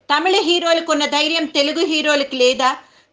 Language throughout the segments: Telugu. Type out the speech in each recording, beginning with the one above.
తమిళ హీరోలకున్న ధైర్యం తెలుగు హీరోలకి లేదా?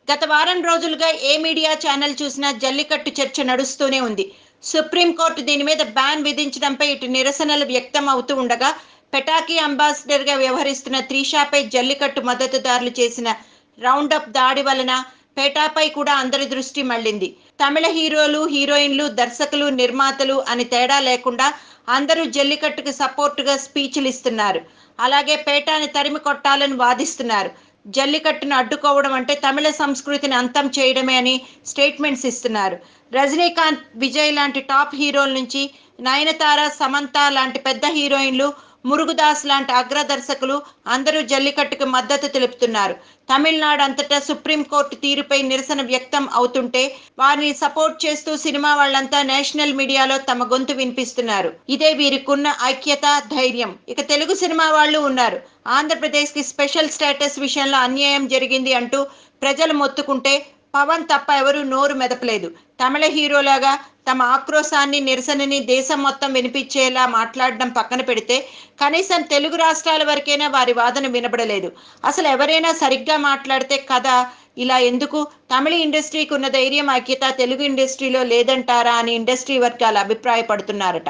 గత వారం రోజులుగా ఏ మీడియా ఛానల్ చూసినా జల్లికట్టు చర్చ నడుస్తూనే ఉంది. సుప్రీంకోర్టు దీని మీద బ్యాన్ విధించడంపై ఇటు నిరసనలు వ్యక్తం అవుతూ ఉండగా, పెటాకీ అంబాసిడర్గా వ్యవహరిస్తున్న త్రిషాపై జల్లికట్టు మద్దతుదారులు చేసిన రౌండప్ దాడి వలన పేటాపై కూడా అందరి దృష్టి మళ్లింది. తమిళ హీరోలు, హీరోయిన్లు, దర్శకులు, నిర్మాతలు అని తేడా లేకుండా అందరూ జల్లికట్టుకు సపోర్టుగా స్పీచ్లు ఇస్తున్నారు. అలాగే పేటాని తరిమి కొట్టాలని వాదిస్తున్నారు. జల్లికట్టును అడ్డుకోవడం అంటే తమిళ సంస్కృతిని అంతం చేయడమే అని స్టేట్మెంట్స్ ఇస్తున్నారు. రజనీకాంత్, విజయ్ లాంటి టాప్ హీరోల నుంచి నయనతార, సమంత లాంటి పెద్ద హీరోయిన్లు, మురుగుదాస్ లాంటి అగ్ర దర్శకులు అందరూ జల్లికట్టుకు మద్దతు తెలుపుతున్నారు. తమిళనాడు అంతటా సుప్రీంకోర్టు తీరుపై నిరసన వ్యక్తం అవుతుంటే వారిని సపోర్ట్ చేస్తూ సినిమా వాళ్ళంతా నేషనల్ మీడియాలో తమ గొంతు వినిపిస్తున్నారు. ఇదే వీరికున్న ఐక్యత, ధైర్యం. ఇక తెలుగు సినిమా వాళ్ళు ఉన్నారు. ఆంధ్రప్రదేశ్కి స్పెషల్ స్టేటస్ విషయంలో అన్యాయం జరిగింది అంటూ ప్రజలు మొత్తుకుంటే పవన్ తప్ప ఎవరూ నోరు మెదపలేదు. తమిళ హీరోలాగా తమ ఆక్రోశాన్ని, నిరసనని దేశం మొత్తం వినిపించేలా మాట్లాడడం పక్కన పెడితే కనీసం తెలుగు రాష్ట్రాల వరకైనా వారి వాదన వినబడలేదు. అసలు ఎవరైనా సరిగ్గా మాట్లాడితే కదా ఇలా ఎందుకు? తమిళ ఇండస్ట్రీకి ఉన్న ధైర్యం, ఐక్యత తెలుగు ఇండస్ట్రీలో లేదంటారా అని ఇండస్ట్రీ వర్గాలు అభిప్రాయపడుతున్నారట.